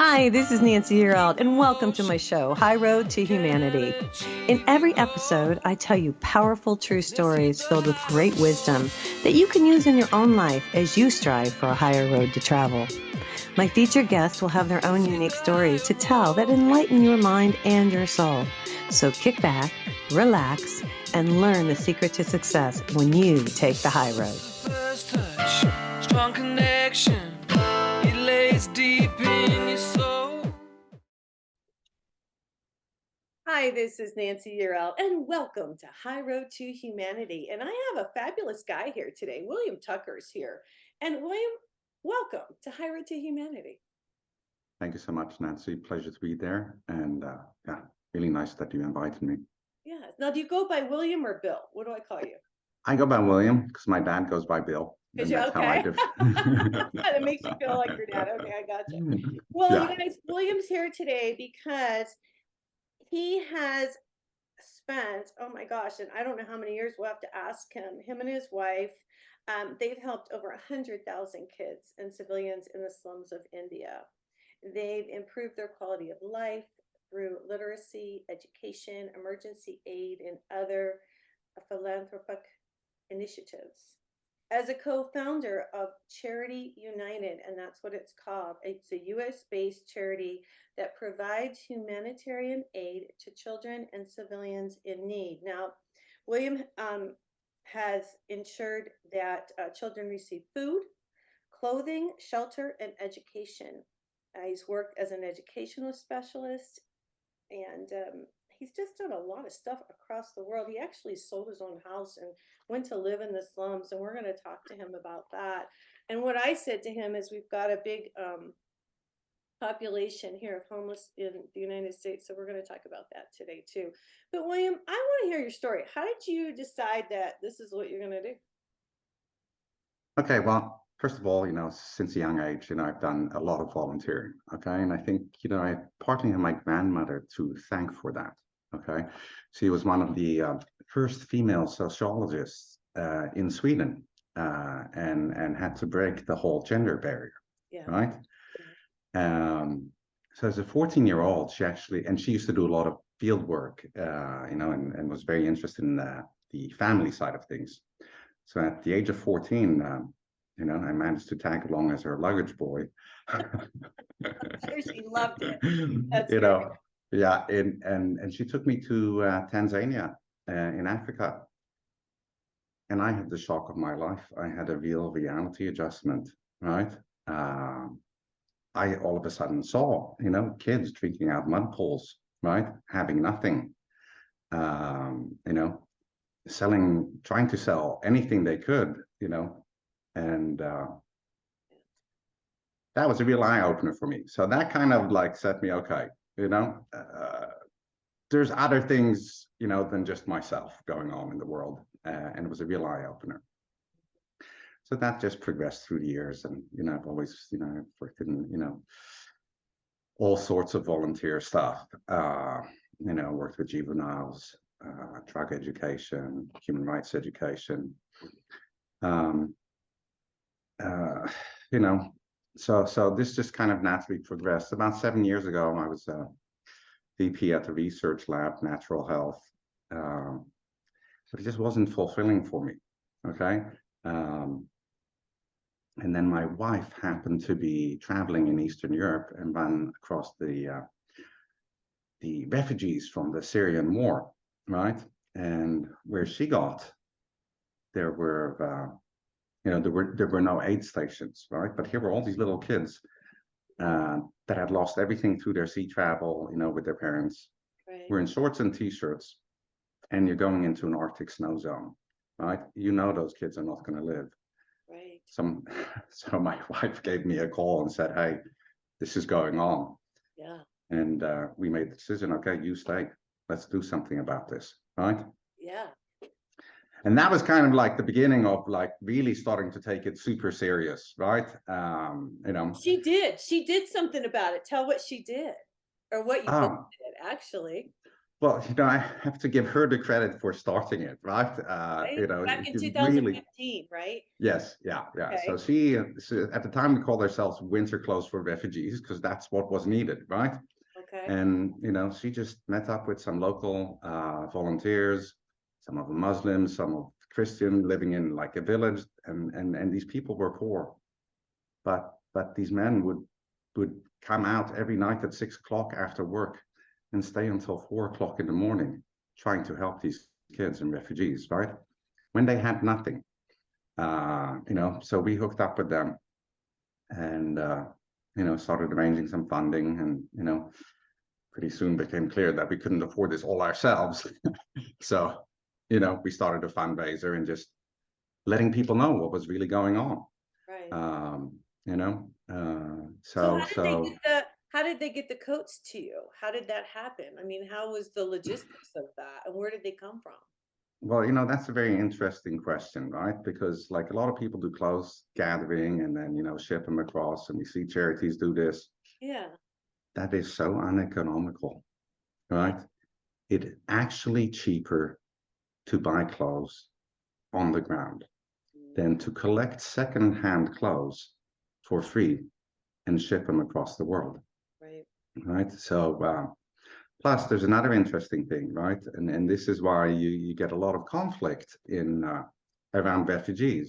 Hi, this is Nancy Yearout, and welcome to my show, High Road to Humanity. In every episode, I tell you powerful true stories filled with great wisdom that you can use in your own life as you strive for a higher road to travel. My featured guests will have their own unique stories to tell that enlighten your mind and your soul. So kick back, relax, and learn the secret to success when you take the high road. First touch, strong connection, it lays deep in your soul. Hi, this is Nancy Yearout, and welcome to High Road to Humanity. And I have a fabulous guy here today. William Tucker's here. And William, welcome to High Road to Humanity. Thank you so much, Nancy. Pleasure to be there. And yeah, really nice that you invited me. Yes. Now, do you go by William or Bill? What do I call you? I go by William because my dad goes by Bill. And You're that's how I okay. do. That makes you feel like your dad. Okay, I got you. Well, Yeah. you guys, William's here today because he has spent, oh my gosh, and I don't know how many years, we'll have to ask him and his wife. They've helped over 100,000 kids and civilians in the slums of India. They've improved their quality of life through literacy, education, emergency aid, and other philanthropic initiatives. As a co-founder of Charity United, and that's what it's called, it's a US-based charity that provides humanitarian aid to children and civilians in need. Now, William has ensured that children receive food, clothing, shelter, and education. He's worked as an educational specialist, and he's just done a lot of stuff across the world. He actually sold his own house and went to live in the slums, and we're going to talk to him about that. And what I said to him is we've got a big population here of homeless in the United States, so we're going to talk about that today too. But William, I want to hear your story. How did you decide that this is what you're going to do? Okay, well, first of all, since a young age, I've done a lot of volunteering. Okay. And I think, I partly have my grandmother to thank for that. Okay. She was one of the first female sociologists in Sweden and had to break the whole gender barrier. Yeah. Right. So as a 14-year-old, she used to do a lot of field work, and was very interested in the family side of things. So at the age of 14, I managed to tag along as her luggage boy. She loved it. That's yeah. And she took me to Tanzania in Africa. And I had the shock of my life. I had a real reality adjustment, right? I all of a sudden saw, kids drinking out mud pools, right? Having nothing, trying to sell anything they could, and that was a real eye opener for me. So that kind of like set me, okay, there's other things, than just myself going on in the world. And it was a real eye opener. So that just progressed through the years. And, I've always, I've worked in, all sorts of volunteer stuff, worked with juveniles, drug education, human rights education. So this just kind of naturally progressed. About 7 years ago, I was a VP at the research lab, natural health, but it just wasn't fulfilling for me. Okay. And then my wife happened to be traveling in Eastern Europe and ran across the refugees from the Syrian war, right? And where she got, there were no aid stations, right? But here were all these little kids that had lost everything through their sea travel, with their parents. Right. We're in shorts and t-shirts, and you're going into an Arctic snow zone, right? Those kids are not going to live. Right. So my wife gave me a call and said, "Hey, this is going on." Yeah. And we made the decision, okay, you stay. Let's do something about this, right? Yeah. And that was kind of like the beginning of like really starting to take it super serious, right? She did something about it. Tell what she did, or what you did, actually. Well, I have to give her the credit for starting it, right? Right? Back in Really, 2015, right? yes, yeah, yeah. So Okay. so at the time we called ourselves Winter Clothes for Refugees because that's what was needed, right? Okay. And she just met up with some local volunteers, some of them Muslims, some of Christian, living in like a village, and these people were poor, but these men would come out every night at 6 o'clock after work and stay until 4 o'clock in the morning trying to help these kids and refugees, right? When they had nothing. So we hooked up with them and started arranging some funding, and pretty soon became clear that we couldn't afford this all ourselves. So we started a fundraiser and just letting people know what was really going on. Right. um you know So so so how did they get the coats to you? How did that happen? I mean, how was the logistics of that and where did they come from? well, that's a very interesting question, right? Because like a lot of people do clothes gathering and then ship them across, and we see charities do this. Yeah. That is so uneconomical, Yeah. right? It's actually cheaper to buy clothes on the ground than to collect second-hand clothes for free and ship them across the world, Right. right? So plus, there's another interesting thing, right? And this is why you get a lot of conflict in around refugees.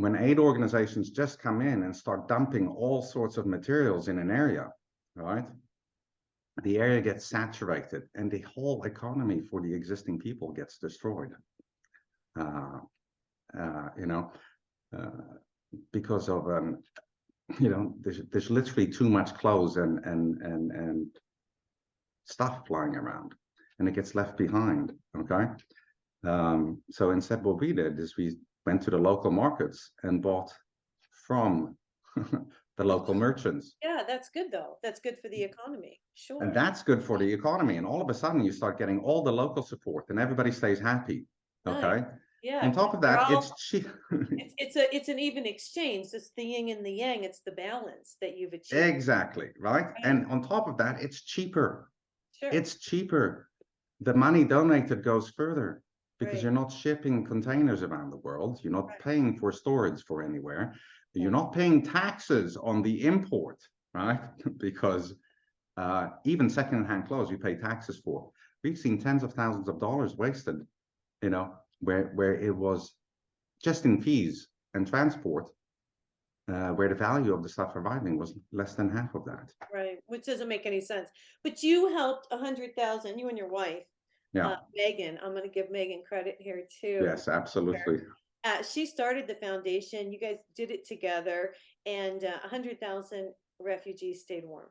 When aid organizations just come in and start dumping all sorts of materials in an area, right? The area gets saturated, and the whole economy for the existing people gets destroyed. Uh, uh, you know, uh, because of there's literally too much clothes and stuff flying around, and it gets left behind. Okay. So instead, what we did is we went to the local markets and bought from the Which local is, merchants. yeah, that's good though. That's good for the economy. And Sure. that's good for the economy. And all of a sudden, you start getting all the local support and everybody stays happy. Nice. Okay. Yeah, On 'cause top of they're that, all it's cheap. it's an even exchange. It's the yin and the yang. It's the balance that you've achieved. Exactly. Right. Right. And on top of that, it's cheaper. Sure. It's cheaper. The money donated goes further because Right. you're not shipping containers around the world. You're not Right. paying for storage for anywhere. You're Right. not paying taxes on the import, right? Because even secondhand clothes you pay taxes for. We've seen tens of thousands of dollars wasted, where it was just in fees and transport, where the value of the stuff arriving was less than half of that. Right. Which doesn't make any sense. But you helped 100,000. You and your wife, Yeah. Megan. I'm going to give Megan credit here too. Yes, absolutely. She started the foundation. You guys did it together, and 100,000 refugees stayed warm.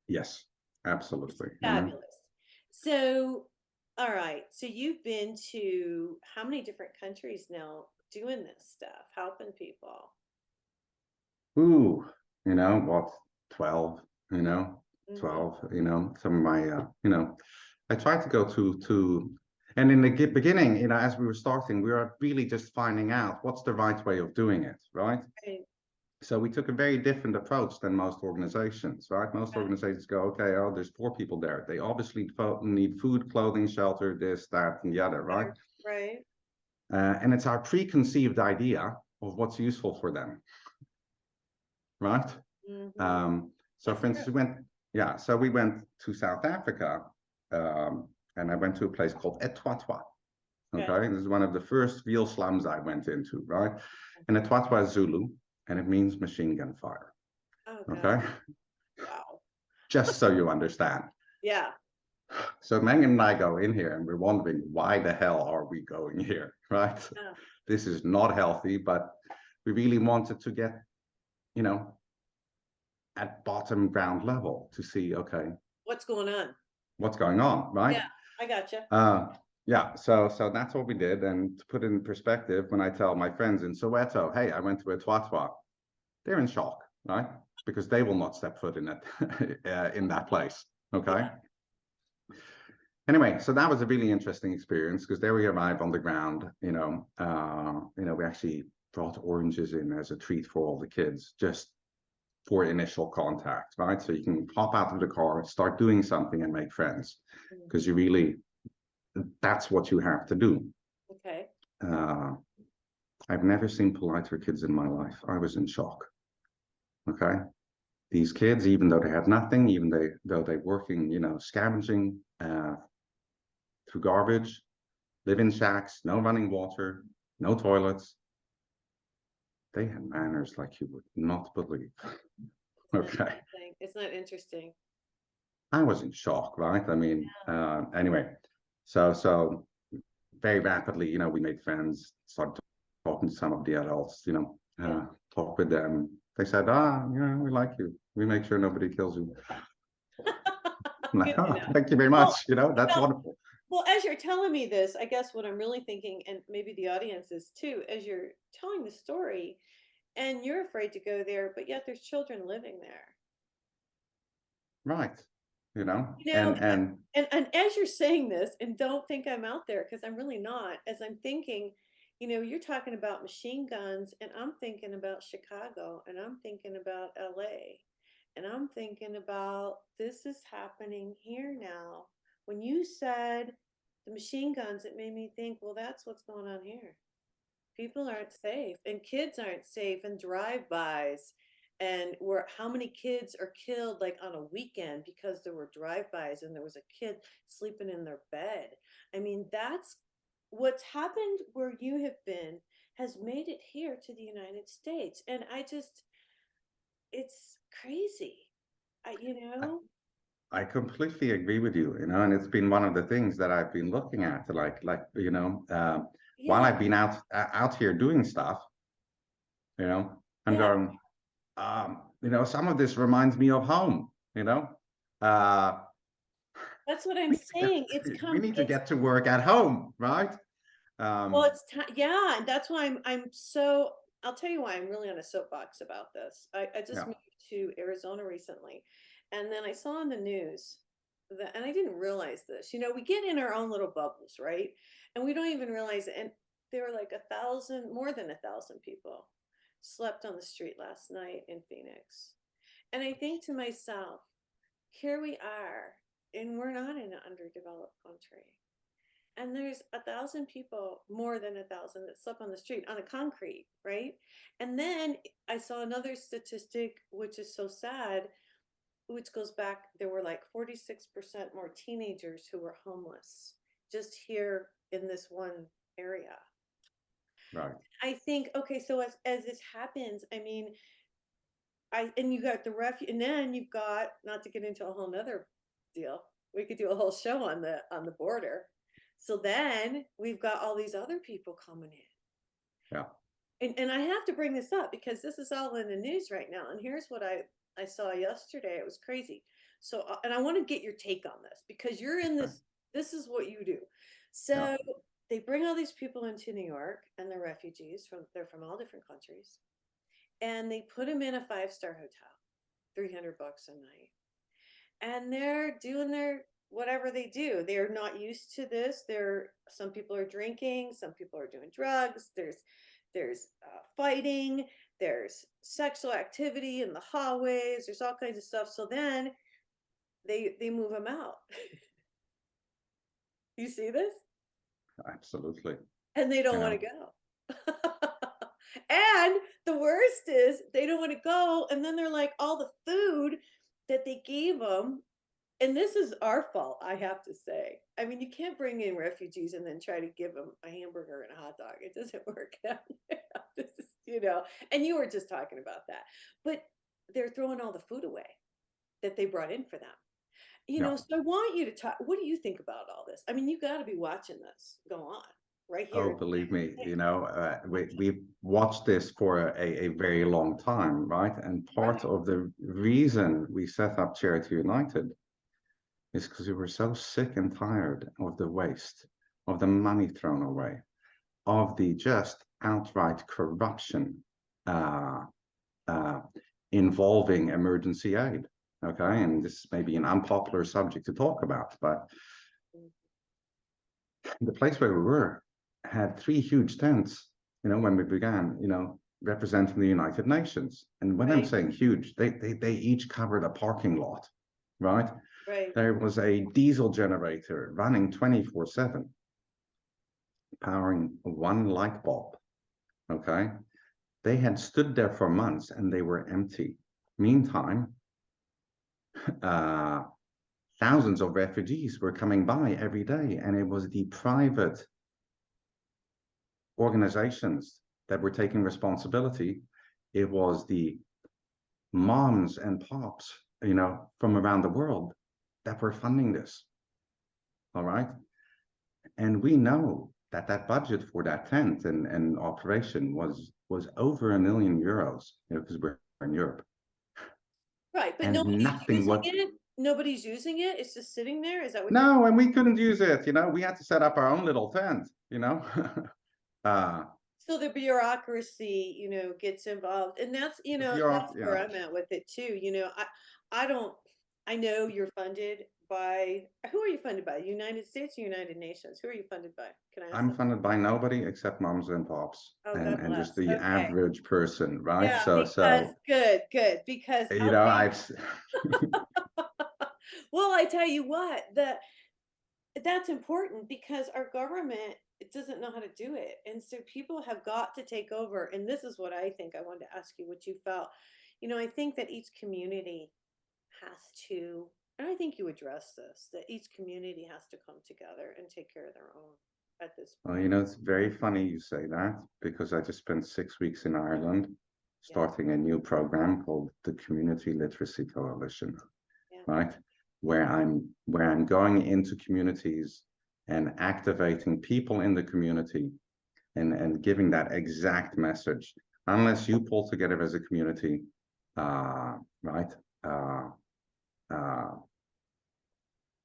Yes, It's absolutely. fabulous. So, all right. So you've been to how many different countries now doing this stuff, helping people? Ooh, what, 12, you know, Hmm. 12, some of my, I tried to go and in the beginning, as we were starting, we were really just finding out what's the right way of doing it, right? Right. So we took a very different approach than most organizations, right? Most Okay. organizations go, okay, oh, there's poor people there. They obviously need food, clothing, shelter, this, that, and the other, right? Right. And it's our preconceived idea of what's useful for them, right? Hmm. So That's for true. instance, so we went to South Africa, and I went to a place called Etwatwa. Okay. Okay, this is one of the first real slums I went into, right? And Etwatwa is Zulu, and it means machine gun fire. Oh God. Okay, Wow. just so you understand. Yeah. So Megan and I go in here, and we're wondering why the hell are we going here, right? Yeah. This is not healthy, but we really wanted to get, you know, at bottom ground level to see, okay, What's going on? what's going on, right? Yeah, I gotcha. Yeah, so that's what we did. And to put it in perspective, when I tell my friends in Soweto, hey, I went to a Twatwa, they're in shock, right? Because they will not step foot in that in that place. Okay. Yeah. Anyway, so that was a really interesting experience because there we arrived on the ground. We actually brought oranges in as a treat for all the kids, just for initial contact, right? So you can hop out of the car, start doing something and make friends, because you really, that's what you have to do. Okay. I've never seen politer kids in my life. I was in shock. Okay. These kids, even though they had nothing, even though they're working, you know, scavenging through garbage, live in shacks, no running water, no toilets, they had manners like you would not believe. Okay. It's not interesting. I was in shock, right? I mean, anyway, so very rapidly, you know, we made friends, started talking to some of the adults, you know, talk with them. They said, yeah, we like you. We make sure nobody kills you. I'm like, Good to oh, know. thank you very Well, much. You know, that's well, wonderful. well, as you're telling me this, I guess what I'm really thinking, and maybe the audience is too, as you're telling the story, and you're afraid to go there, but yet there's children living there. Right. You know, You know, and and as you're saying this, and don't think I'm out there because I'm really not, as I'm thinking, you're talking about machine guns, and I'm thinking about Chicago, and I'm thinking about LA, and I'm thinking about this is happening here now. When you said the machine guns, it made me think, well, that's what's going on here. People aren't safe, and kids aren't safe, and drive-bys, and where how many kids are killed like on a weekend because there were drive-bys and there was a kid sleeping in their bed. I mean, that's what's happened where you have been has made it here to the United States, and it's crazy. I you I, know I completely agree with you, you know, and it's been one of the things that I've been looking at, like, you know, while yeah, I've been out here doing stuff, you know, I'm yeah, going, you know, some of this reminds me of home, you know. Uh, that's what I'm we, saying. It's we come need to it's get to work at home, right? Well, Um, it's time, yeah, and that's why I'm so. I'll tell you why I'm really on a soapbox about this. I just yeah, moved to Arizona recently, and then I saw on the news that, and I didn't realize this. We get in our own little bubbles, right? And we don't even realize it. And there were like 1,000, more than 1,000 people slept on the street last night in Phoenix. And I think to myself, here we are, and we're not in an underdeveloped country, and there's 1,000 people, more than 1,000, that slept on the street on a concrete, right? And then I saw another statistic, which is so sad, which goes back, there were like 46% more teenagers who were homeless just here in this one area. right. I think, okay, so as this happens, I mean, and you got the refuge, and then you've got, not to get into a whole nother deal, we could do a whole show on the border. So then we've got all these other people coming in. Yeah. And I have to bring this up because this is all in the news right now. And here's what I saw yesterday. It was crazy. So, and I want to get your take on this because you're in Okay. this is what you do. Yeah. So they bring all these people into New York, and they're refugees they're from all different countries, and they put them in a 5-star hotel, $300 a night, and they're doing their whatever they do. They're not used to this. Some people are drinking, some people are doing drugs. There's fighting. There's sexual activity in the hallways. There's all kinds of stuff. So then they move them out. You see this? Absolutely. And they You don't want know, to go. And the worst is they don't want to go. And then they're like, all the food that they gave them. And this is our fault, I have to say. I mean, you can't bring in refugees and then try to give them a hamburger and a hot dog. It doesn't work out. This is, and you were just talking about that. But they're throwing all the food away that they brought in for them. yeah. So I want you to talk. What do you think about all this? I mean, you got to be watching this go on right Oh, here. believe me, you know, we've watched this for a very long time, right? And part Right. of the reason we set up Charity United is because we were so sick and tired of the waste, of the money thrown away, of the just outright corruption uh, uh, involving emergency aid. Okay, and this may be an unpopular subject to talk about, but the place where we were had 3 huge tents. You know, when we began, you know, representing the United Nations. And when I'm Right, saying huge, they each covered a parking lot, right? right. There was a diesel generator running 24/7, powering one light bulb. Okay. They had stood there for months and they were empty. Meantime, uh, thousands of refugees were coming by every day, and it was the private organizations that were taking responsibility. It was the moms and pops, from around the world that were funding this. All right. And we know that that budget for that tent and operation was over €1 million, because we're in Europe. Right, but And nobody's nothing using what it? Nobody's using it? It's just sitting there? Is that what you're no, and we couldn't use it, we had to set up our own little tent. uh so the bureaucracy, gets involved, and that's, that's yeah. where I'm at with it too. I don't, I know you're funded by, who are you funded by? United States or United Nations? Who are you funded by? Can I ask I'm that? funded by nobody except moms and pops, Oh, and God and bless. just the Okay. average person, right? Yeah, So because so good, because I'll tell you, I've well, I tell you what, that's important because our government, it doesn't know how to do it. And so people have got to take over. And this is what I think. I wanted to ask you what you felt. I think that each community has to, and I think you address this, that each community has to come together and take care of their own at this well, point. it's very funny you say that, because I just spent 6 weeks in Ireland Yeah, starting a new program called the Community Literacy Coalition, yeah, right? Where I'm going into communities and activating people in the community, and giving that exact message. Unless you pull together as a community, right, uh, uh,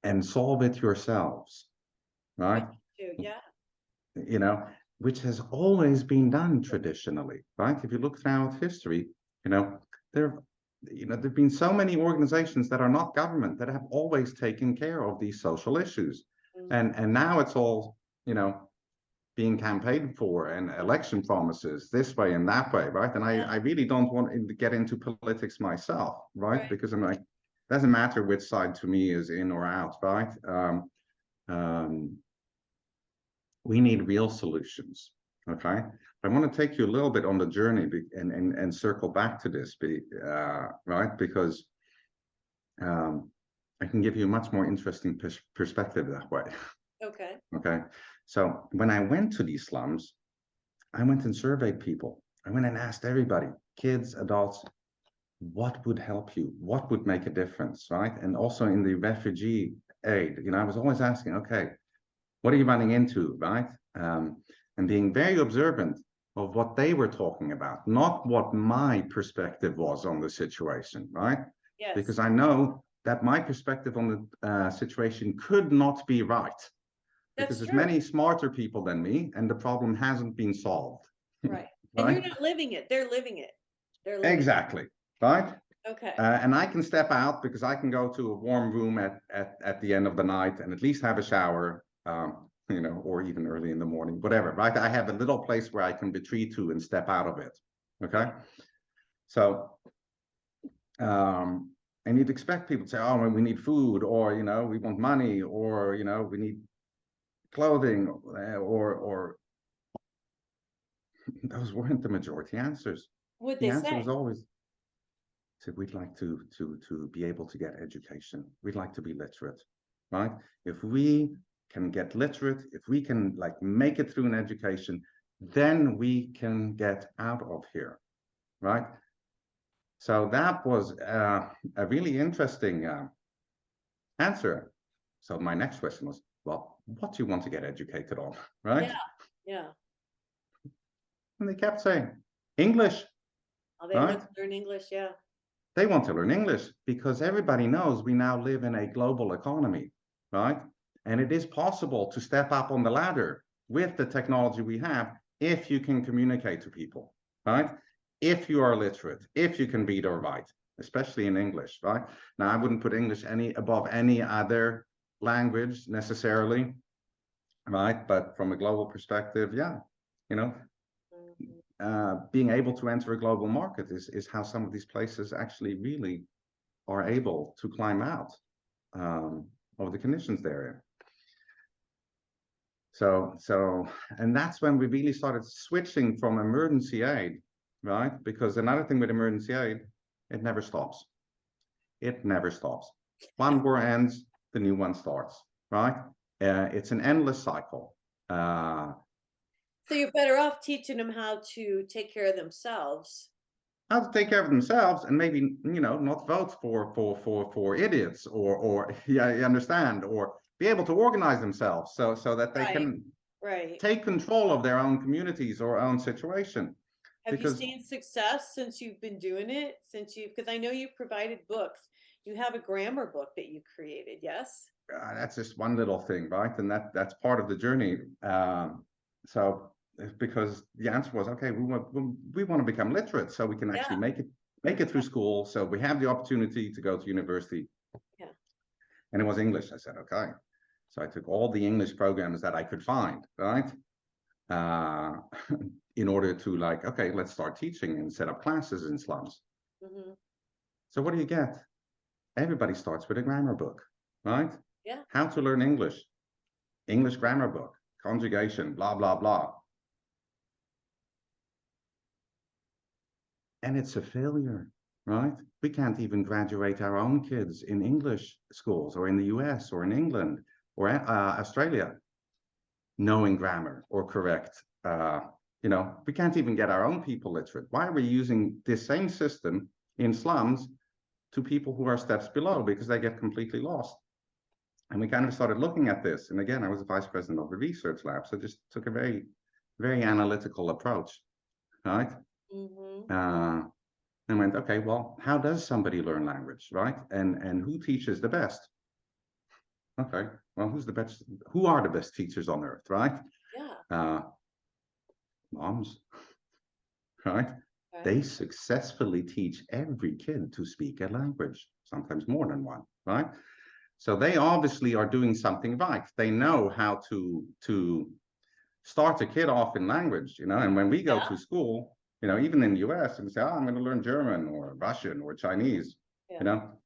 and solve it yourselves, which right? too. Yeah, You know, which has always been done traditionally, right? If you look throughout history, you know, there, there've been so many organizations that are not government that have always taken care of these social issues, mm, and now it's all, being campaigned for, and election promises this way and that way, right? And yeah, I really don't want to get into politics myself, right? right. Because I'm like, doesn't matter which side to me is in or out, right? Um, we need real solutions, okay? I want to take you a little bit on the journey, and circle back to this, right? Because I can give you a much more interesting perspective that way. Okay. Okay. So when I went to these slums, I went and surveyed people. I went and asked everybody, kids, adults, what would help you? What would make a difference, right? And also in the refugee aid, I was always asking, okay, what are you running into, right? And being very observant of what they were talking about, not what my perspective was on the situation, right? Yes, Because I know that my perspective on the situation could not be right, because that's there's true. many smarter people than me, and the problem hasn't been solved. Right. And you're Right? not living it. They're living it. They're living. Exactly. Right? Okay. And I can step out because I can go to a warm room at the end of the night and at least have a shower, or even early in the morning, whatever, right? I have a little place where I can retreat to and step out of it. Okay. Right. So, and you'd expect people to say, oh, well, we need food, or, we want money, or, we need clothing, or those weren't the majority answers. What'd The they answer say? was always, said, we'd like to be able to get education. We'd like to be literate, right? If we can get literate, if we can make it through an education, then we can get out of here, right? So that was a really interesting answer. So my next question was, well, what do you want to get educated on, right? Yeah. Yeah. And they kept saying, English, Oh, they want right? to learn English. Yeah. They want to learn English because everybody knows we now live in a global economy, right? And it is possible to step up on the ladder with the technology we have if you can communicate to people, right? If you are literate, if you can read or write, especially in English, right? Now, I wouldn't put English above any other language necessarily, right? But from a global perspective, yeah, you know, Mhm. being able to enter a global market is how some of these places actually really are able to climb out of the conditions they're in. So, and that's when we really started switching from emergency aid, right? Because another thing with emergency aid, it never stops. It never stops. One war ends, the new one starts, right? It's an endless cycle. So you're better off teaching them how to take care of themselves. How to take care of themselves, and maybe, you know, not vote for idiots, or yeah, you understand, or be able to organize themselves so that they Right, can right. take control of their own communities or own situation. Have you Because seen success since you've been doing it? Because I know you provided books. You have a grammar book that you created, yes? that's just one little thing, right? And that's part of the journey. So because the answer was, okay, we want to become literate so we can actually Yeah, make it through school, so we have the opportunity to go to university. yeah. And it was English. I said, okay. So I took all the English programs that I could find, right? Uh, in order to, like, okay, let's start teaching and set up classes in slums. Hmm. So what do you get? Everybody starts with a grammar book, right? Yeah. How to learn English, English grammar book, conjugation, blah, blah, blah. And it's a failure, right? We can't even graduate our own kids in English schools, or in the US, or in England, or Australia, knowing grammar or correct. You know, we can't even get our own people literate. Why are we using this same system in slums to people who are steps below? Because they get completely lost. And we kind of started looking at this. And again, I was the vice president of the research lab, so just took a very, very analytical approach, right? Hmm. And went, okay, well, how does somebody learn language, right? And who teaches the best? Okay, well, who's the best? Who are the best teachers on earth, right? Yeah. Moms, right? Okay. They successfully teach every kid to speak a language, sometimes more than one, right? So they obviously are doing something right. They know how to start a kid off in language, you know. And when we go Yeah. to school, you know, even in the US, and say, oh, I'm going to learn German or Russian or Chinese, Yeah. you know,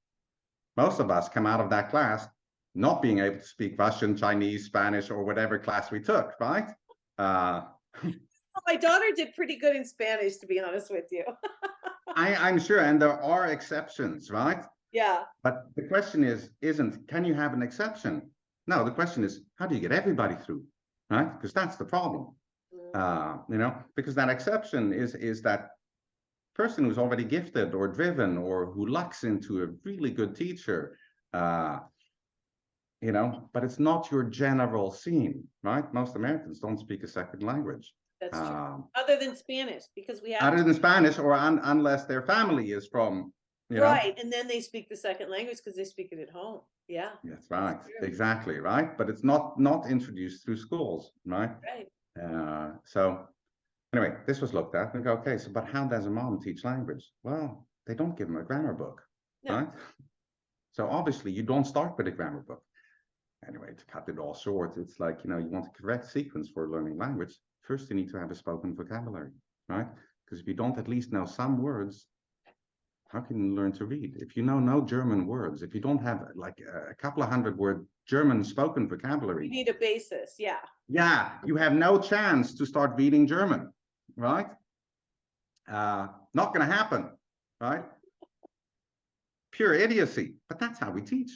most of us come out of that class not being able to speak Russian, Chinese, Spanish, or whatever class we took, right? Well, my daughter did pretty good in Spanish, to be honest with you. I'm sure, and there are exceptions, right? Yeah. But the question isn't, can you have an exception? No, the question is, how do you get everybody through, right? Because that's the problem. You know, because that exception is that person who's already gifted or driven, or who lucks into a really good teacher, you know, but it's not your general scene, right? Most Americans don't speak a second language. That's true. Other than Spanish, because we have Other to. than Spanish, or unless their family is from, you know. Right, and then they speak the second language because they speak it at home. Yeah, That's that's right, true. exactly, right? But it's not introduced through schools, right? Right. So anyway, this was looked at and go, okay, so but how does a mom teach language? Well, they don't give them a grammar book, No. right? So obviously you don't start with a grammar book. Anyway, to cut it all short, it's like, you know, you want the correct sequence for learning language. First, you need to have a spoken vocabulary, right? Because if you don't at least know some words, how can you learn to read? If you know no German words, if you don't have like a couple of hundred word German spoken You vocabulary, need a basis. Yeah. yeah, you have no chance to start reading German, right? Not going to happen, right? Pure idiocy, but that's how we teach,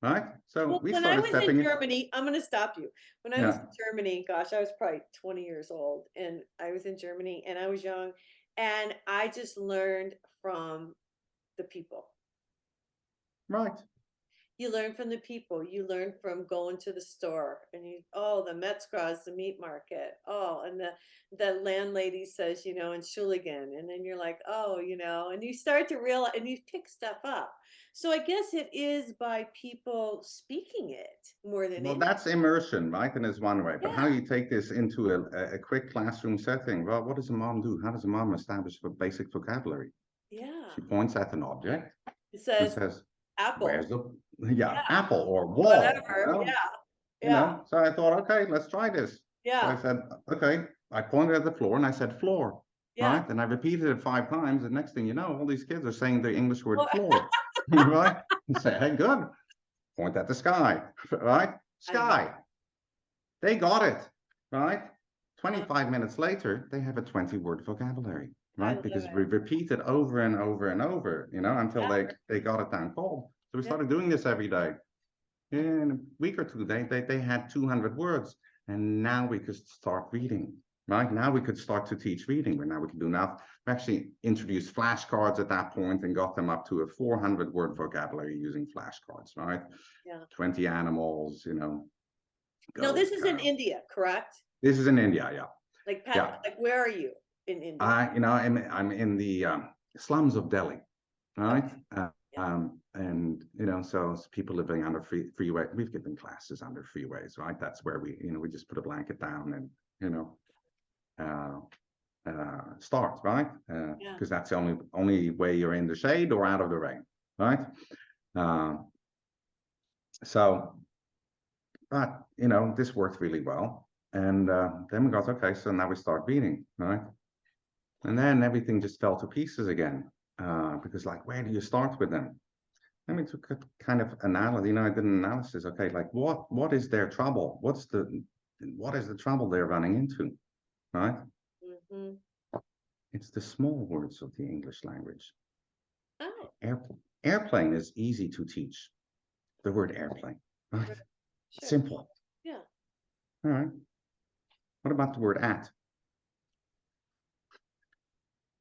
right? So Well, we when I started was in stepping in. Germany, I'm going to stop you. When I was Yeah, in Germany, gosh, I was probably 20 years old, and I was in Germany and I was young, and I just learned from the people. right. You learn from the people. You learn from going to the store and the Metzger's, the meat market. Oh, and the landlady says, in Schuligan. And then you're like, oh, and you start to realize and you pick stuff up. So I guess it is by people speaking it more than Well, anything. that's immersion, right? And is one way. But how Yeah. you take this into a quick classroom setting? Well, what does a mom do? How does a mom establish a basic vocabulary? Yeah. She points at an object It and says says, apple. "Where's the yeah Yeah. apple or wall?" You Whatever. know, Yeah. you Yeah. know. So I thought, okay, let's try this. So I Yeah. said, okay. I pointed at the floor and I said, floor. Yeah. right? And I repeated it 5 times, and next thing you know, all these kids are saying the English word Well, floor, right? And say, hey, good. Point at the sky, right? I love Sky. They got it, right? I 25 minutes later, they have a 20-word vocabulary, right? love Because we it. repeat it over and over and over, until Yeah. they got it down cold. So we Yeah. started doing this every day. In a week or two, they had 200 words, and now we could start reading. Right now, we could start to teach reading. Where now we can do now. We actually introduced flashcards at that point and got them up to a 400-word vocabulary using flashcards. Right, Yeah. 20 animals. No, Goat, this is in cow. India, correct? This is in India. Yeah, Like yeah. Like where are you in India? I'm in the slums of Delhi. Right. Okay. Yeah. And so people living under freeway, we've given classes under freeways, right? That's where we just put a blanket down and start, right? Yeah. Because that's the only way you're in the shade or out of the rain, right? So, but this worked really well, and then we got okay. So now we start reading, right? And then everything just fell to pieces again, because like, where do you start with them? And we took a kind of analysis, I did an analysis. Okay, like what is their trouble? What is the trouble they're running into, right? Hmm. It's the small words of the English language. Oh, Airplane is easy to teach. The word airplane, right? sure. Simple. Yeah. All right. What about the word at?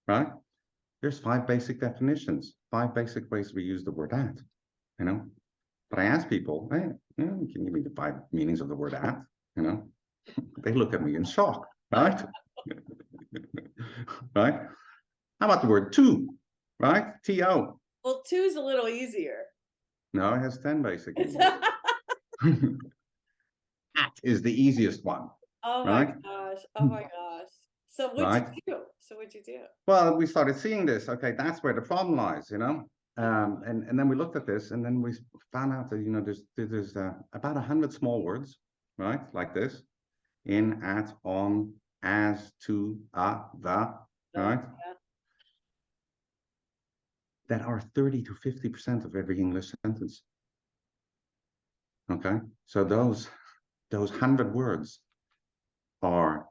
Right? There's 5 basic definitions, 5 basic ways we use the word at, But I ask people, hey, can you give me the 5 meanings of the word at? They look at me in shock, right? Right? How about the word to, right? T-O. Well, two is a little easier. No, it has 10 basic It's meanings. At is the easiest one, oh my right? gosh. Oh my gosh. So what'd Right? you do? So what'd you do? Well, we started seeing this. Okay, that's where the problem lies, and then we looked at this, and then we found out that there's about 100 small words, right, like this, in, at, on, as, to, the, right, Yeah. that are 30 to 50% of every English sentence. Okay, so those 100 words are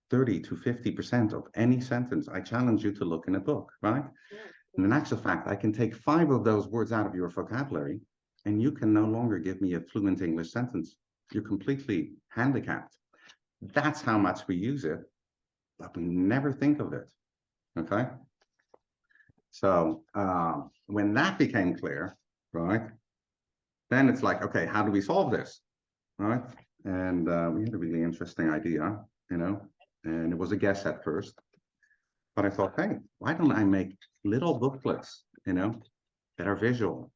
30 to 50% of any sentence. I challenge you to look in a book, right? Yeah. And in actual fact, I can take 5 of those words out of your vocabulary, and you can no longer give me a fluent English sentence. You're completely handicapped. That's how much we use it, but we never think of it. Okay. So when that became clear, right, then it's like, okay, how do we solve this? Right. And we had a really interesting idea, and it was a guess at first. But I thought, hey, why don't I make little booklets, that are visual?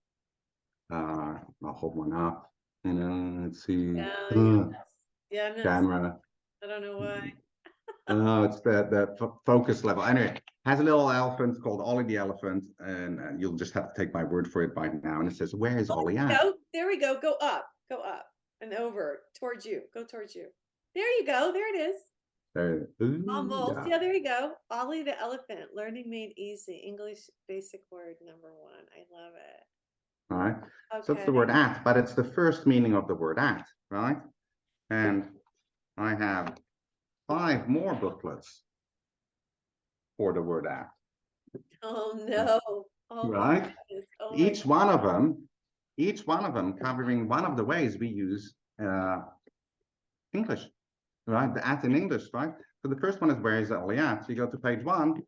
I'll hold one up, let's see. Yeah. Yes. Yeah. Camera. I don't know why. Oh, it's the focus level. Anyway, has a little elephant called Ollie the elephant, and you'll just have to take my word for it by now. And it says, where is Ollie at? Go. There we go. Go up. Go up and over towards you. Go towards you. There you go. There it is. There, Almost. yeah. Yeah, there you go. Ollie the elephant. Learning made easy. English basic word number 1. I love it. All right. So it's Okay. the word at, but it's the first meaning of the word at, right? And I have 5 more booklets for the word at. Oh no. Oh my Right? goodness. Oh my Each one of them covering one of the ways we use English, right? The at in English, right? So the first one is where is Ollie at? So you go to page 1,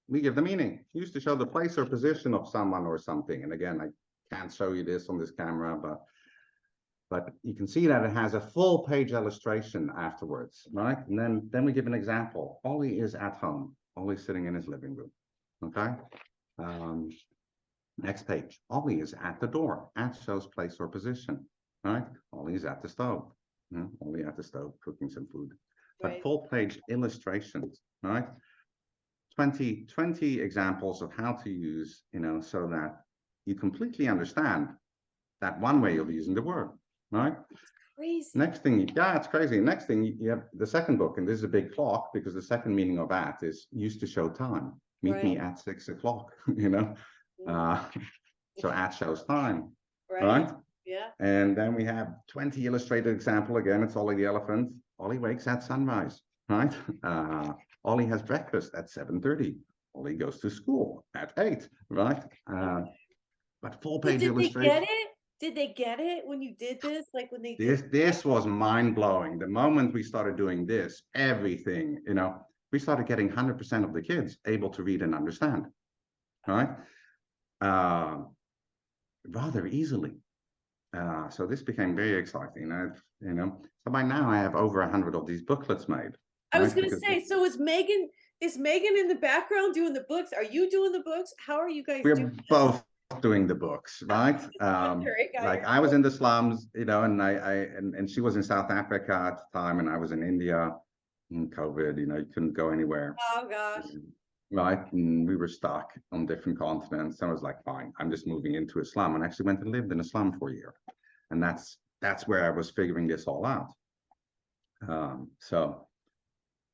we give the meaning. We used to show the place or position of someone or something. And again, I can't show you this on this camera, but you can see that it has a full page illustration afterwards, right? And then we give an example. Ollie is at home. Ollie's sitting in his living room, okay? Next page. Ollie is at the door. At shows place or position, right? Ollie's at the stove. Ollie at the stove cooking some food. But Right. full page illustrations, right? 20 examples of how to use, so that you completely understand that one way of using the word, right? Crazy. Next thing, yeah, it's crazy. Next thing, you have the second book, and this is a big clock because the second meaning of at is used to show time. Meet me at 6 o'clock, you know. Mm. So at shows time, Right. right? Yeah. And then we have 20 illustrated example again. It's Ollie the elephant. Ollie wakes at sunrise, right? Ollie has breakfast at 7:30. Ollie goes to school at 8, right? But full So page did they get illustration. it? Did they get it when you did this? Like when they This did this was mind blowing. The moment we started doing this, everything, you know, we started getting 100% of the kids able to read and understand, right? Rather easily. So this became very exciting. You know, so by now I have over 100 of these booklets made, I was right? gonna Because say, so is Megan in the background doing the books? Are you doing the books? How are you guys doing we're this? both doing the books, right? Like I was in the slums, you know, and and she was in South Africa at the time, and I was in India in COVID. You know, you couldn't go anywhere, Oh gosh. right? And we were stuck on different continents. I was like, fine, I'm just moving into a slum, and actually went and lived in a slum for a year, and that's where I was figuring this all out. So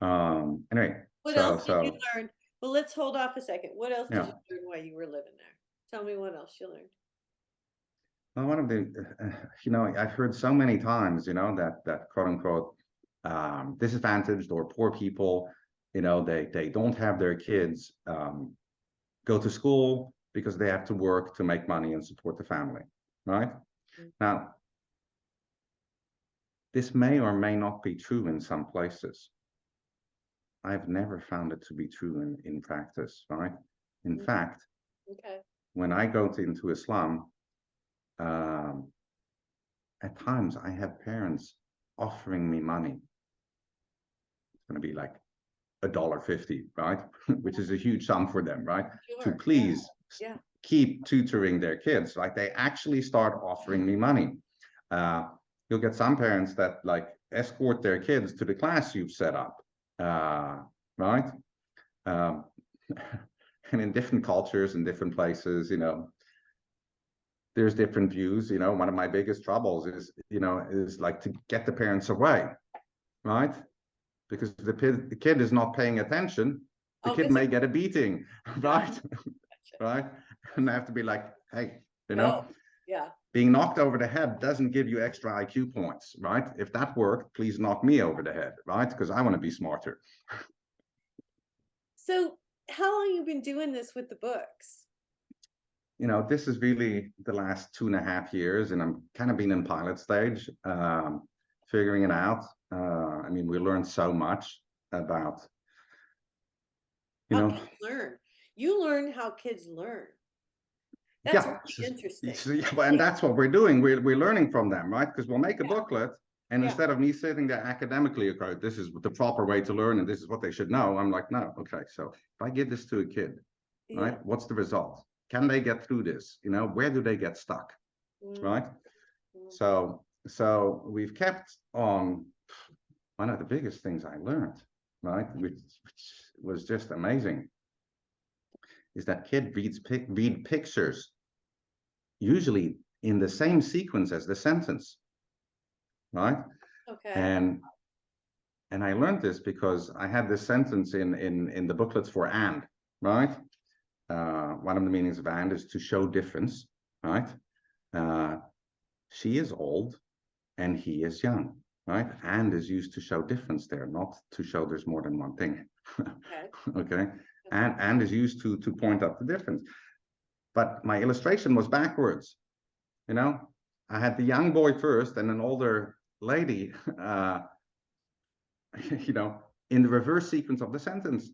anyway, What else did you learn? Well, let's hold off a second. What else did yeah. you learn while you were living there? Tell me what else you learned. Well, one of the, you know, I've heard so many times, you know, that quote unquote disadvantaged or poor people, you know, they don't have their kids go to school because they have to work to make money and support the family, right? Mm. Now, this may or may not be true in some places. I've never found it to be true in practice, right? In fact, Okay. when I go into a slum, um, at times I have parents offering me money. It's going to be like $1.50, right? Which is a huge sum for them, right? To Sure. please Yeah. keep tutoring their kids. Like they actually start offering me money. You'll get some parents that like escort their kids to the class you've set up, right? Um, and in different cultures and different places, you know, there's different views. You know, one of my biggest troubles is, you know, is like to get the parents away, right? Because the kid is not paying attention, the Oh, kid may get a beating, right? Right? And I have to be like, hey, you know, no. Yeah. being knocked over the head doesn't give you extra IQ points, right? If that worked, please knock me over the head, right? Because I want to be smarter. So how long you been doing this with the books? You know, this is really the last 2.5 years, and I'm kind of been in pilot stage, figuring it out. I mean, we learned so much about, you How know, kids learn. You learn how kids learn. That's yeah, really interesting. and that's what we're doing. We're learning from them, right? Because we'll make a booklet, and Yeah. instead of me sitting there academically, okay, this is the proper way to learn, and this is what they should know. I'm like, no, okay. So if I give this to a kid, right, Yeah. what's the result? Can they get through this? You know, where do they get stuck, right? So we've kept on. One of the biggest things I learned, right, which was just amazing, is that kid read pictures usually in the same sequence as the sentence, right? Okay. And I learned this because I had this sentence in the booklets for and, right? One of the meanings of and is to show difference, right? She is old and he is young, right? And is used to show difference there, not to show there's more than one thing. Okay. Okay. And is used to point out the difference. But my illustration was backwards. You know, I had the young boy first and an older lady, you know, in the reverse sequence of the sentence.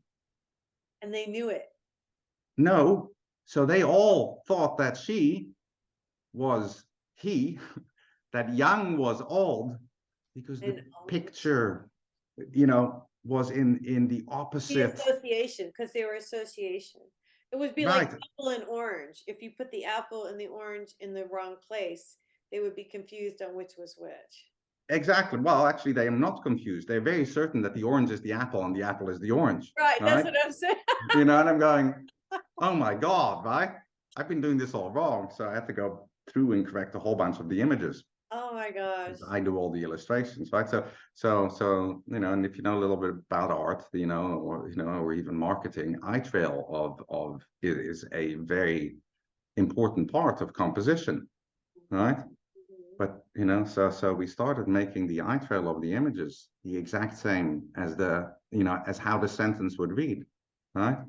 And they knew it. No, so they all thought that she was he, that young was old, because the picture, you know, was in the The opposite. association, because they were association. It would be like Right. apple and orange. If you put the apple and the orange in the wrong place, they would be confused on which was which. Exactly. Well, actually, they are not confused. They're very certain that the orange is the apple and the apple is the orange. Right, that's Right. what I'm saying. You know, and I'm going, oh my God, right? I've been doing this all wrong. So I had to go through and correct a whole bunch of the images. Oh my gosh. 'cause I do all the illustrations, right? So you know, and if you know a little bit about art, you know, or even marketing, eye trail of it is a very important part of composition, right? Mhm. But you know, so we started making the eye trail of the images the exact same as the, you know, as how the sentence would read, right?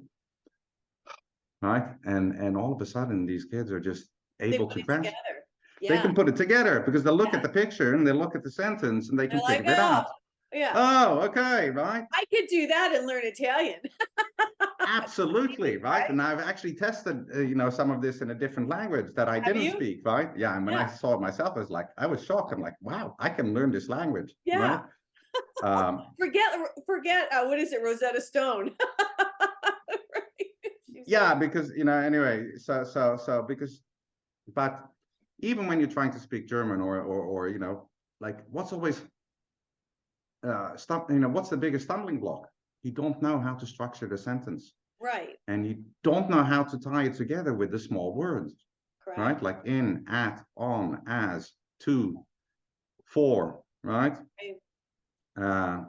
Right? And all of a sudden, these kids are just They able put to it grasp. together. They Yeah. can put it together because they look at Yeah. the picture and they look at the sentence and they They're can like, figure it oh, out. yeah, Oh, okay, right. I could do that and learn Italian. Absolutely, right. Right? And I've actually tested, you know, some of this in a different language that I Have didn't you? speak, right? Yeah. And when I Yeah. saw it myself, I was like, I was shocked. I'm like, wow, I can learn this language, Yeah. right? Um, Forget what is it, Rosetta Stone? Right? She's like, yeah, because you know, anyway, so because, but even when you're trying to speak German or you know, like what's always you know, what's the biggest stumbling block? You don't know how to structure the sentence, right, and you don't know how to tie it together with the small words, correct. right? Like in, at, on, as, to, for, right? Right. Uh,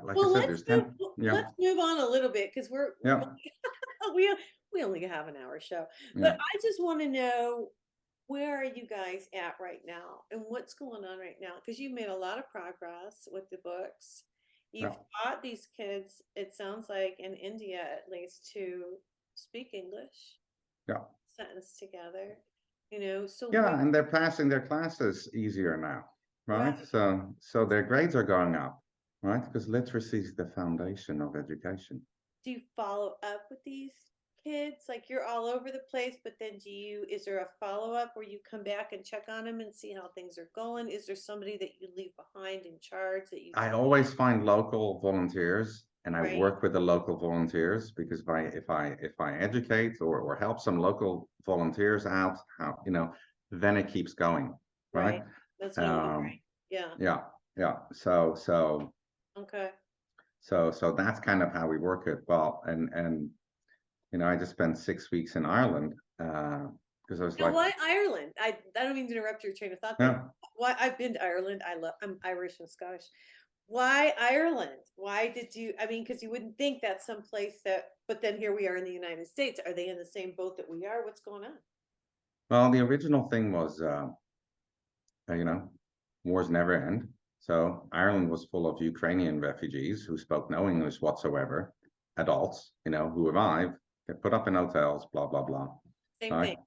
like I Well, said, there's 10. Yeah, let's move on a little bit because we're yeah, we we only have an hour show. But yeah, I just want to know, where are you guys at right now and what's going on right now? Because you made a lot of progress with the books. yeah, You've taught these kids, it sounds like in India at least, to speak English, yeah. sentence together, you know. So where, Yeah, and they're passing their classes easier now, right? right? So their grades are going up, right? Because literacy is the foundation of education. Do you follow up with these kids? Like you're all over the place, but then is there a follow up where you come back and check on them and see how things are going? Is there somebody that you leave behind in charge that you I take, always find local volunteers and I right? work with the local volunteers because if I educate or help some local volunteers out, how, you know, then it keeps going, right? Right. That's what I'm Um, wondering. Yeah. yeah, yeah. Okay. So that's kind of how we work it. Well, and you know, I just spent 6 weeks in Ireland because I was Now, like, why Ireland? I don't mean to interrupt your train of thought there. yeah. Why, I've been to Ireland. I'm Irish and Scottish. Why Ireland? Why did you, I mean, because you wouldn't think that's someplace that, but then here we are in the United States. Are they in the same boat that we are? What's going on? Well, the original thing was, you know, wars never end. So Ireland was full of Ukrainian refugees who spoke no English whatsoever, adults, you know, who arrived, get put up in hotels, blah blah blah. Same Right, thing.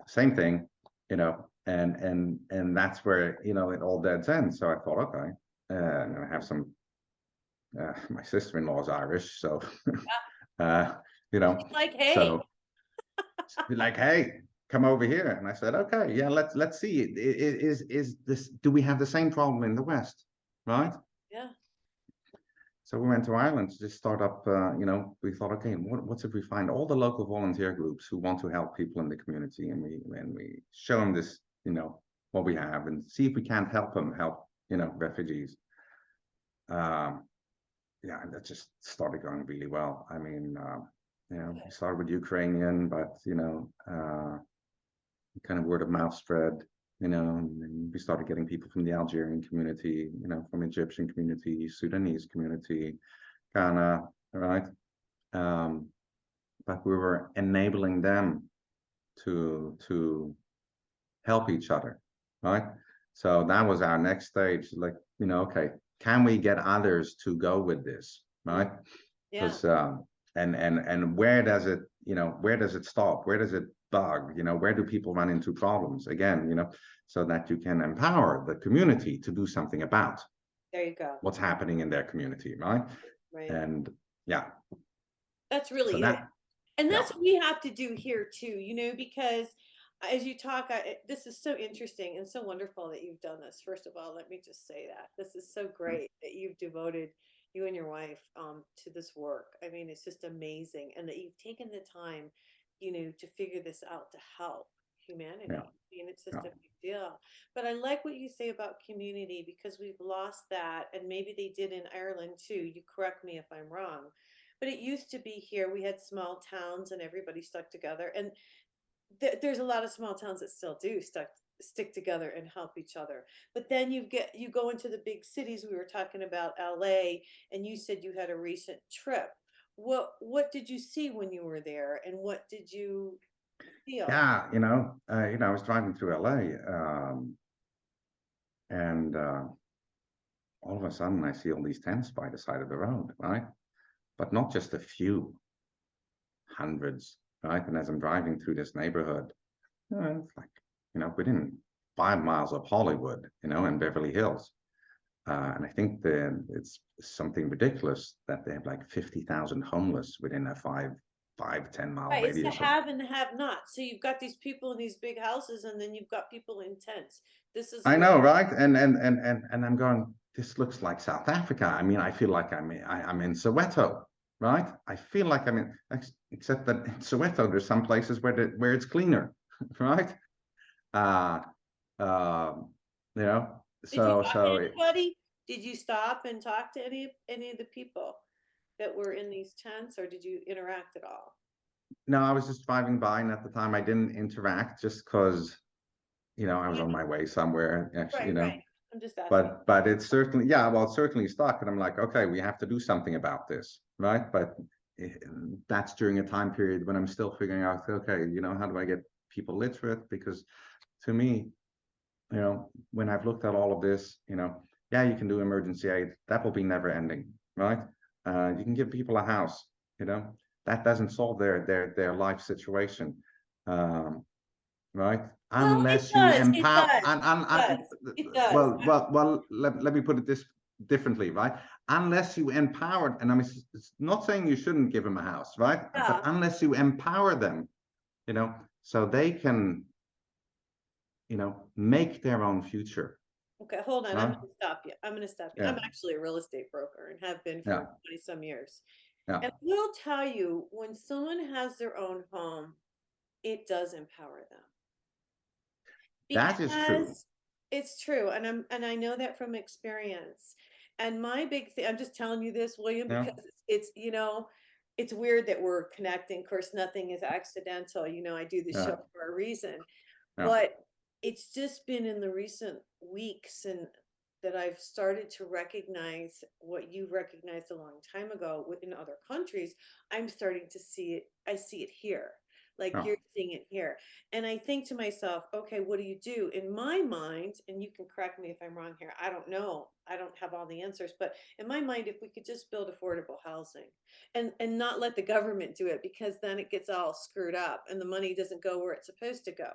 same thing, you know, and that's where, you know, it all dead ends. So I thought, okay, I'm gonna have some. My sister-in-law is Irish, so uh, you know, She's like, hey, so be like, hey, come over here. And I said, okay, yeah, let's see. Is this, do we have the same problem in the West? yeah, Right. yeah, So we went to Ireland to just start up, you know, we thought, okay, what's if we find all the local volunteer groups who want to help people in the community and we show them this, you know, what we have and see if we can't help them help, you know, refugees. Um, yeah, and that just started going really well. I mean, you know, we started with Ukrainian, but you know, kind of word of mouth spread, you know, and we started getting people from the Algerian community, you know, from Egyptian community, Sudanese community, Ghana, right? Um, but we were enabling them to help each other, right? So that was our next stage. Like, you know, okay, can we get others to go with this, mm, right? yeah. Because and where does it, you know, where does it stop? Where does it bug? You know, where do people run into problems again? You know, so that you can empower the community to do something about There you go. what's happening in their community, right? Right. And yeah, That's so really it. that And yeah, that's what we have to do here too, you know, because as you talk, this is so interesting and so wonderful that you've done this. First of all, let me just say that this is so great that you've devoted, you and your wife, to this work. I mean, it's just amazing, and that you've taken the time, you know, to figure this out to help yeah, humanity. I mean, it's just yeah, a big deal. But I like what you say about community because we've lost that, and maybe they did in Ireland too. You correct me if I'm wrong, but it used to be here. We had small towns and everybody stuck together. And there's a lot of small towns that still do stick together and help each other. But then you go into the big cities. We were talking about LA, and you said you had a recent trip. What did you see when you were there, and what did you feel? Yeah, I was driving through LA, and all of a sudden I see all these tents by the side of the road, right? But not just a few, hundreds, right? And as I'm driving through this neighborhood, it's like, within 5 miles of Hollywood, and Beverly Hills. And I think it's something ridiculous that they have like 50,000 homeless within a 10 mile Right, it's the radius of. have and the have not. So you've got these people in these big houses, and then you've got people in tents. This is I where, know, right? And I'm going, this looks like South Africa. I mean, I feel like I'm in Soweto, right? I feel like I'm in, except that in Soweto, there's some places where it's cleaner, right? Uh, um, you know, did you so talk to so anybody? Did you stop and talk to any of the people that were in these tents, or did you interact at all? no, I was just driving by, and at the time I didn't interact just because I was Why on not? my way somewhere, actually, Right. I'm just asking. but it's certainly, yeah, well, it's certainly stuck, and I'm like, okay, we have to do something about this, right? But eh, that's during a time period when I'm still figuring out, okay, how do I get people literate? Because to me, when I've looked at all of this, yeah, you can do emergency aid. That will be never ending, right? You can give people a house, you know, that doesn't solve their life situation, um, right? Well, it Unless you does. It empower, does. It does. It does. well, let me put it this differently, right? Unless you empower, and I'm not saying you shouldn't give them a house, right? But Yeah. unless you empower them, so they can, make their own future, Okay, hold on. I'm right? gonna stop you. I'm gonna stop you. Yeah, I'm actually a real estate broker and have been for yeah, 20 some years. yeah. And I will tell you, when someone has their own home, it does empower them. That is true. Because it's true, and I know that from experience. And my big thing, I'm just telling you this, William, Yeah, because it's weird that we're connecting. Of course, nothing is accidental. I do this yeah, show for a reason. yeah. But it's just been in the recent weeks and that I've started to recognize what you recognized a long time ago in other countries. I'm starting to see it. I see it here, like Yeah. you're seeing it here. And I think to myself, okay, what do you do? In my mind, and you can correct me if I'm wrong here, I don't know. I don't have all the answers, but in my mind, if we could just build affordable housing and not let the government do it, because then it gets all screwed up and the money doesn't go where it's supposed to go.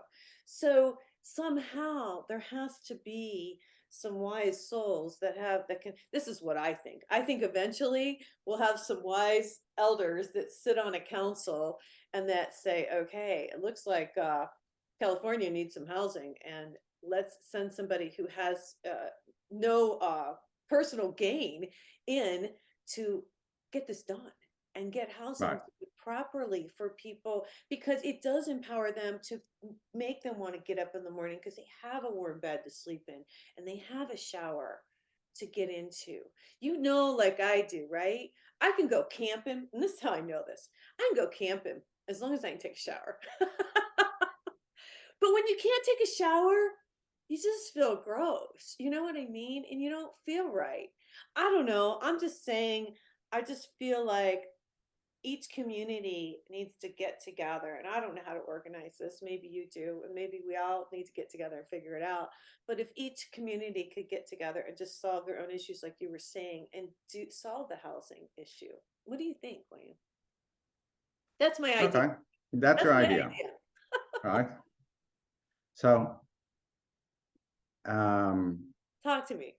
So somehow there has to be some wise souls that can, this is what I think eventually we'll have some wise elders that sit on a council and that say, okay, it looks like California needs some housing, and let's send somebody who has no personal gain in to get this done and get housing Right, properly for people, because it does empower them to make them want to get up in the morning because they have a warm bed to sleep in and they have a shower to get into. Like I do, right? I can go camping, and this is how I know this. I can go camping as long as I can take a shower. But when you can't take a shower, you just feel gross. You know what I mean? And you don't feel right. I don't know. I'm just saying, I just feel like each community needs to get together, and I don't know how to organize this. Maybe you do, and maybe we all need to get together and figure it out. But if each community could get together and just solve their own issues, like you were saying, and do solve the housing issue, what do you think, William? That's my idea. okay, that's That's your my idea, idea. right? So um Talk to me.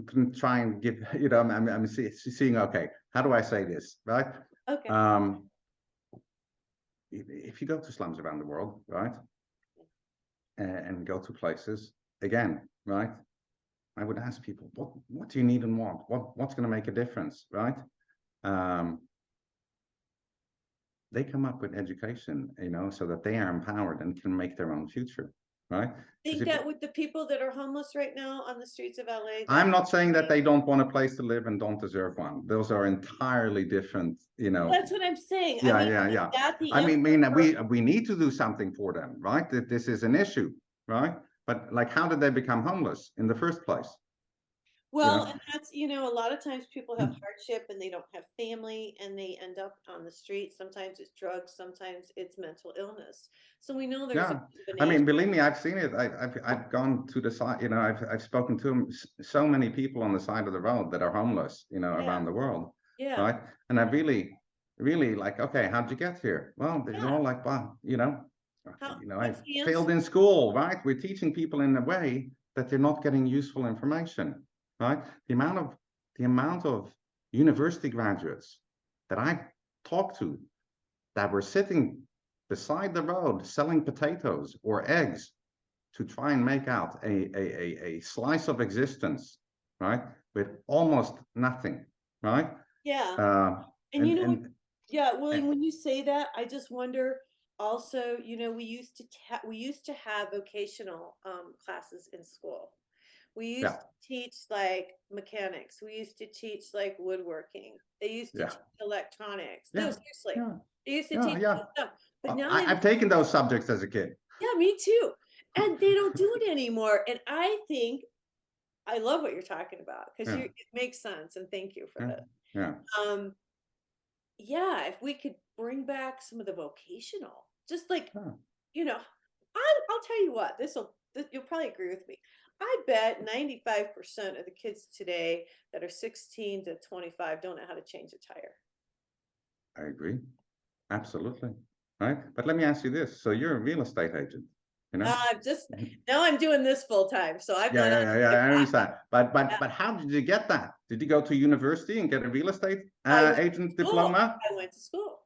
can try and give, I'm seeing, okay, how do I say this, right? Okay. um if you go to slums around the world, right, and go to places again, right, I would ask people, what do you need and want? What's going to make a difference, right? um they come up with education, so that they are empowered and can make their own future, right? Think that with the people that are homeless right now on the streets of LA. I'm not saying that they don't want a place to live and don't deserve one. Those are entirely different, you know. That's what I'm saying. I Yeah, mean, yeah, is yeah. that the I answer mean, for- we need to do something for them, right? That this is an issue, right? But like, how did they become homeless in the first place? Well, know? and that's, a lot of times people have hardship and they don't have family and they end up on the street. Sometimes it's drugs, sometimes it's mental illness. So we know there's Yeah, a I mean, combination. believe me, I've seen it. I've gone to the side, you know, I've spoken to so many people on the side of the road that are homeless, you know, Yeah, around the world, yeah, right? And I really like, okay, how'd you get here? Well, they're yeah. all like, well, I What's the failed answer? in school, right? We're teaching people in a way that they're not getting useful information, right? The amount of university graduates that I talked to that were sitting beside the road selling potatoes or eggs to try and make out a slice of existence, right? With almost nothing, right? Yeah. Uh, And and yeah, William, when you say that, I just wonder also, we used to have vocational classes in school. We used yeah, to teach like mechanics. We used to teach like woodworking. They used to yeah, teach electronics. No, yeah, seriously. yeah, They used to yeah, teach yeah. all this stuff. But now I've taken those subjects as a kid. yeah, me too. And they don't do it anymore. And I think I love what you're talking about because Yeah, it makes sense. And thank you for yeah, that. yeah, Um, yeah, if we could bring back some of the vocational, just like, yeah. I'll tell you what, you'll probably agree with me. I bet 95% of the kids today that are 16 to 25 don't know how to change a tire. I agree. Absolutely. Right. But let me ask you this. So you're a real estate agent, you know? I'm just now I'm doing this full time, so I've Yeah, gone yeah, on yeah, to yeah. get I back. understand. But Yeah, how did you get that? Did you go to university and get a real estate I went to agent school. diploma? I went to school.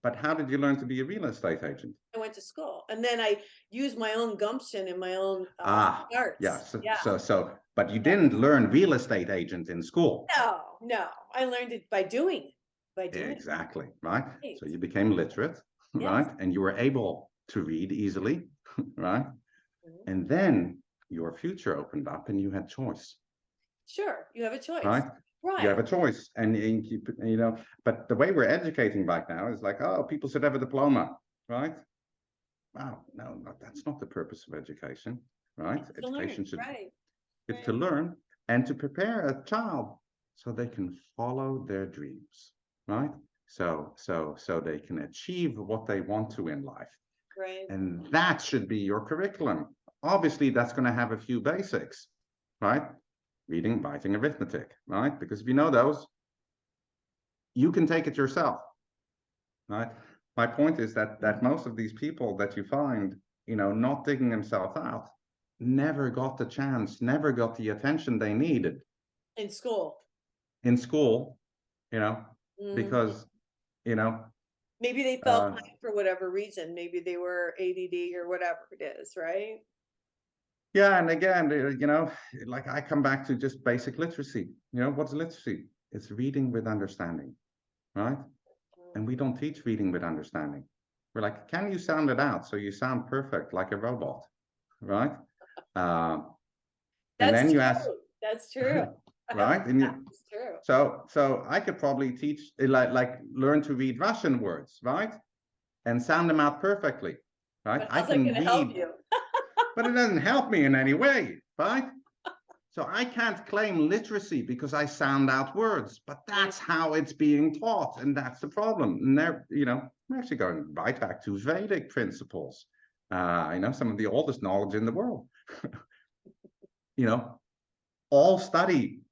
But how did you learn to be a real estate agent? I went to school, and then I used my own gumption and my own Ah, yeah. smarts. Yeah. But you didn't learn real estate agent in school. No, no. I learned it by doing. By doing. Exactly. Right. Right. So you became literate, Yes. right? And you were able to read easily, right? Mhm. And then your future opened up and you had choice. Sure, you have a choice. Right? You have Right. a choice, and but the way we're educating right now is like, oh, people should have a diploma, right? Wow, no, that's not the purpose of education, right? To learn. Education should Right. is Right. to learn and to prepare a child so they can follow their dreams, right? So they can achieve what they want to in life, Right. and that should be your curriculum. Obviously, that's going to have a few basics, right? Reading, writing, arithmetic, right? Because if you know those, you can take it yourself, right? My point is that most of these people that you find, not digging themselves out, never got the chance, never got the attention they needed In school. in school, you know, Mhm. because, you know, Maybe they felt uh, behind for whatever reason. Maybe they were ADD or whatever it is, right? yeah, and again, like I come back to just basic literacy. What's literacy? It's reading with understanding, right? And we don't teach reading with understanding. We're like, can you sound it out so you sound perfect like a robot, right? Uh, and That's then you ask, true. That's true. right? And That's true. so I could probably teach like learn to read Russian words, right? And sound them out perfectly, right? But I how's that can going to help read, you? but it doesn't help me in any way, right? So I can't claim literacy because I sound out words, but that's how it's being taught, and that's the problem. And we're actually going right back to Vedic principles. Some of the oldest knowledge in the world. you know, all study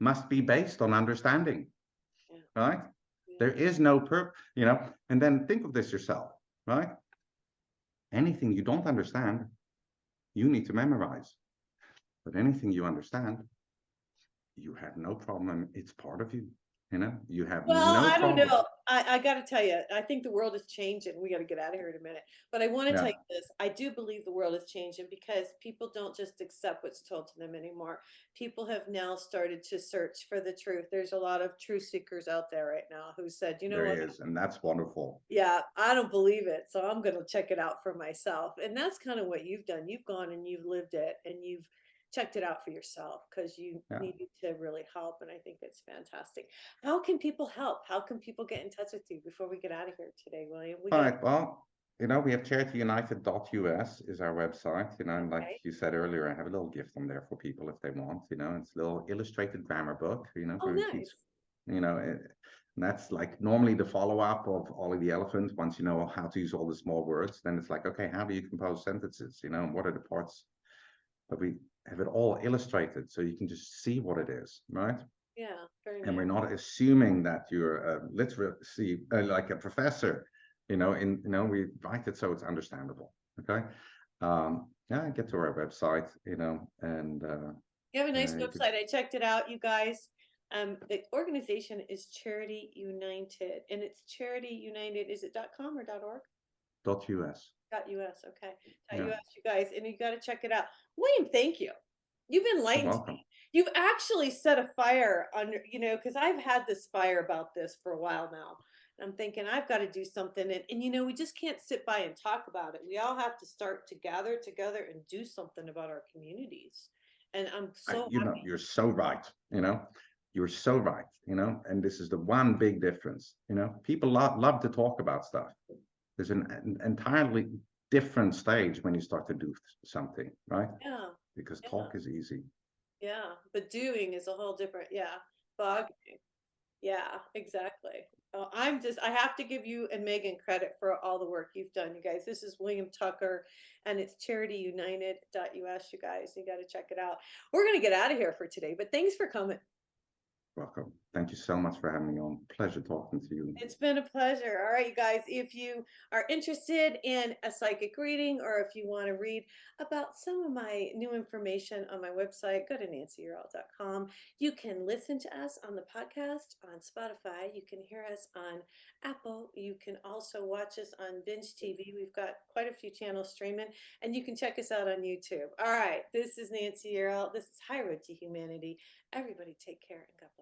must be based on understanding, Yeah. right? Yeah. There is no and then think of this yourself, right? Anything you don't understand, you need to memorize. But anything you understand, you have no problem. It's part of you. You have Well, no I don't problem. know. I gotta tell you, I think the world is changing. We gotta get out of here in a minute. But I want to tell Yeah, you this. I do believe the world is changing because people don't just accept what's told to them anymore. People have now started to search for the truth. There's a lot of truth seekers out there right now who said, you know there he what? is, and that's wonderful. Yeah, I don't believe it, so I'm gonna check it out for myself. And that's kind of what you've done. You've gone and you've lived it and you've checked it out for yourself because you Yeah. needed to really help. And I think it's fantastic. How can people help? How can people get in touch with you before we get out of here today, William? We All got right. Well, we have charityunited.us is our website, and like okay. you said earlier, I have a little gift on there for people if they want, it's a little illustrated grammar book, Oh, where we teach, nice. and that's like normally the follow-up of Ollie the Elephant. Once you know how to use all the small words, then it's like, okay, how do you compose sentences? And what are the parts? But we have it all illustrated so you can just see what it is, right? Yeah, very And nice. we're not assuming that you're a literacy like a professor, we write it so it's understandable. Okay. Yeah, get to our website, and You have a nice you could website. I checked it out, you guys. The organization is Charity United, and it's Charity United. Is it .com or .org? .us. .us, okay. Yeah, .us, you guys, and you gotta check it out. William, thank you. You've you're enlightened welcome. me. You've actually set a fire under, because I've had this fire about this for a while now. And I'm thinking I've got to do something. And we just can't sit by and talk about it. We all have to start to gather together and do something about our communities. And I'm so happy. You're so right. You're so right. And this is the one big difference. People love to talk about stuff. There's an entirely different stage when you start to do something, right? Yeah, Because yeah, talk is easy. yeah. But doing is a whole different, yeah. Bugging. Yeah, exactly. Oh, I have to give you and Megan credit for all the work you've done, you guys. This is William Tucker, and it's charityunited.us, you guys. You got to check it out. We're going to get out of here for today, but thanks for coming. Welcome. Thank you so much for having me on. Pleasure talking to you. It's been a pleasure. All right, you guys, if you are interested in a psychic reading or if you want to read about some of my new information on my website, go to nancyurl.com. You can listen to us on the podcast on Spotify. You can hear us on Apple. You can also watch us on Binge TV. We've got quite a few channels streaming, and you can check us out on YouTube. All right, this is Nancy Url. This is High Road to Humanity. Everybody take care and God bless.